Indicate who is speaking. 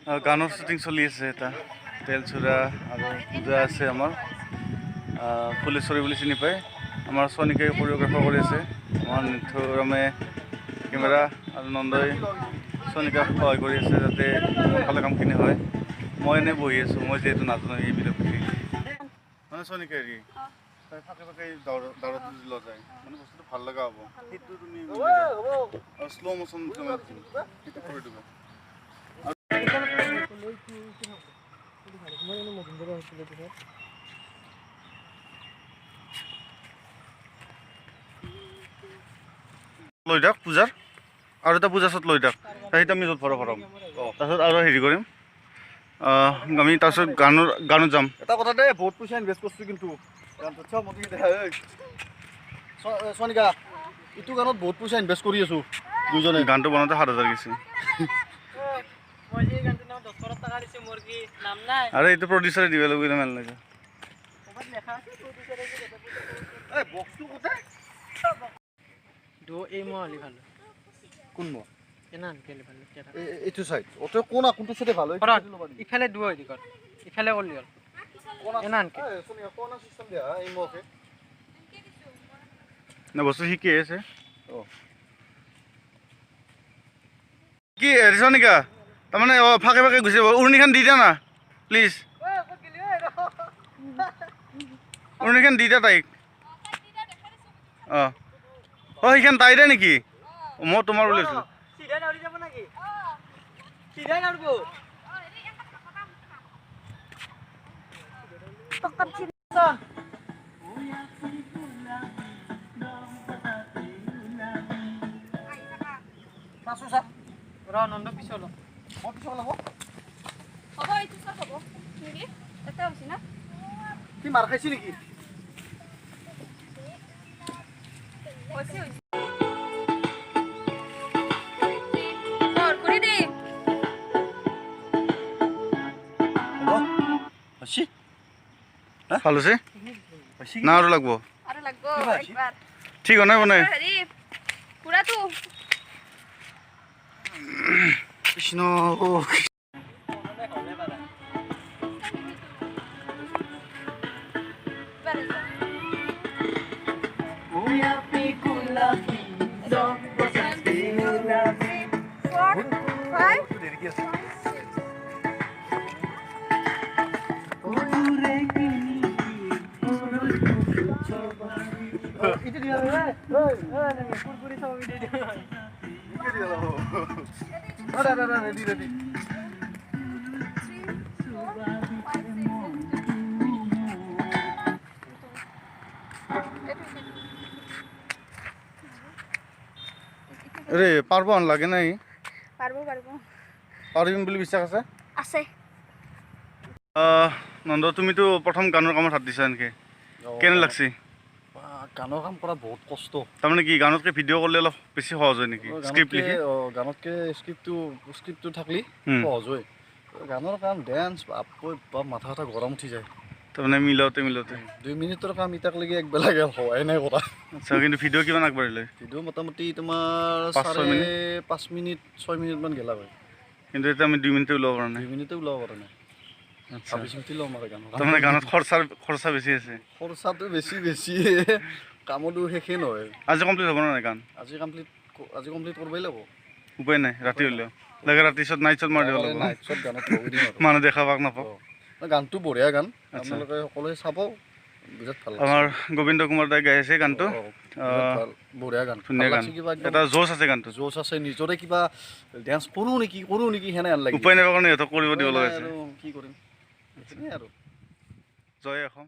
Speaker 1: গানৰ শ্বুটিং চলি আছে এটা তেলচুৰা আৰু পূজা আছে আমাৰ ফুলেশ্বৰী বুলি চিনি পায় আমাৰ সোনিকাই কোৰিঅ'গ্ৰাফাৰ কৰি আছে আমাৰ নিথুৰামে কেমেৰা আৰু নন্দই সোনিকাক সহায় কৰি আছে যাতে সোনকালে কামখিনি হয় মই এনেই বহি আছোঁ মই যিহেতু নাজানো এইবিলাক মানে সোনিকাই তাই ফাঁকে ফাঁকে দাউৰটো লোৱা যায় মানে বস্তুটো ভাল লগা হ'ব সেইটো তুমি শ্ল' মোশ্যন সেইটো কৰি দিব লৈ যাওক পূজাৰ আৰু এটা পূজা চত লৈ যাওক সেইটো আমি য'ত ভৰা ভৰাম তাৰপিছত আৰু হেৰি কৰিম আমি তাৰপিছত গানত যাম
Speaker 2: এটা কথা দেই বহুত পইচা ইনভেষ্ট কৰিছোঁ কিন্তু সোনিকা এইটো গানত বহুত পইচা ইনভেষ্ট কৰি আছোঁ দুজনে
Speaker 1: গানটো বনাওঁতে 7,000 গৈছে আৰু এইটো প্ৰডিউচাৰে দিব লাগিব মেল লাগে
Speaker 2: এইটো চাইড অটো কোনা কোনটো চাইডে ভাল হয়
Speaker 3: ইফালে দুই হৈ দিগল ইফালে কৰলি হ'ল
Speaker 1: না বস্তু শিকি আছে কি সোনিকা তাৰমানে ফাঁকে ফাঁকে গুচি যাব উৰণিখন দি দিয়া না প্লিজ উৰণিখন দি দিয়া তাইক সেইখন তাইৰে নেকি মই তোমাৰ বুলি আছিলোঁ
Speaker 2: মাৰ খাইছি নেকি
Speaker 1: ভাল হৈছে না আৰু লাগব ঠিক হয় নাই বনাই
Speaker 2: কৃষ্ণ
Speaker 1: ৰে পাৰব লাগে নাই পাৰিম বুলি বিশ্বাস আছে নন্দ তুমিতো প্ৰথম গানৰ কামত হাত দিছা এনেকৈ কেনে লাগছে
Speaker 2: গানৰ কাম কৰা বহুত কষ্ট
Speaker 1: তাৰমানে কি গানতকৈ ভিডিঅ' কৰিলে অলপ বেছি সহজ হয় নেকি স্ক্ৰিপ্ট লিখি
Speaker 2: গানতকৈ স্ক্ৰিপ্টটো থাকিলে সহজ হয় গানৰ কাম ডেন্স বাপ মাথা চাথা গৰম উঠি যায়
Speaker 1: তাৰমানে মিলাওঁতে
Speaker 2: 2 মিনিটৰ কাম ইটাকলৈকে একবেলা হোৱাই নাই কৰা
Speaker 1: আচ্ছা কিন্তু ভিডিঅ' কিমান আগবাঢ়িলে
Speaker 2: ভিডিঅ' মোটামুটি তোমাৰ 5 মিনিট 6 মিনিটমান গেলা হয়
Speaker 1: কিন্তু এতিয়া আমি 2 মিনিটে ওলাব পৰা নাই
Speaker 2: 2 মিনিটে ওলাব পৰা নাই ভাবি চিন্তি ল'ম আৰু
Speaker 1: তাৰমানে গানত খৰচা বেছি আছে
Speaker 2: খৰচাটো বেছি কামতো শেষে নহয়
Speaker 1: আজি কমপ্লিট হ'ব নাই গান
Speaker 2: আজি কমপ্লিট কৰিবই লাগিব
Speaker 1: উপায় নাই ৰাতি হ'লেও লাগে ৰাতি চত নাইট চত মাৰি দিব লাগিব
Speaker 2: নাইট চত গানত লগাই দিম আৰু
Speaker 1: মানুহ দেখা পাক নাপাওক
Speaker 2: গানটো বঢ়িয়া গান আপোনালোকে সকলোৱে চাব বিৰাট ভাল
Speaker 1: আমাৰ গোবিন্দ কুমাৰ দাই গাই আছে গানটো
Speaker 2: বঢ়িয়া গান
Speaker 1: ধুনীয়া গান এটা জোচ আছে গানটো
Speaker 2: জোচ আছে নিজৰে কিবা ডেন্স কৰোঁ নেকি সেনে আন লাগে
Speaker 1: উপায় নাপায় কাৰণে সিহঁতক কৰিব দিব লগা হৈছে
Speaker 2: কি কৰিম আৰু
Speaker 1: জয় অসম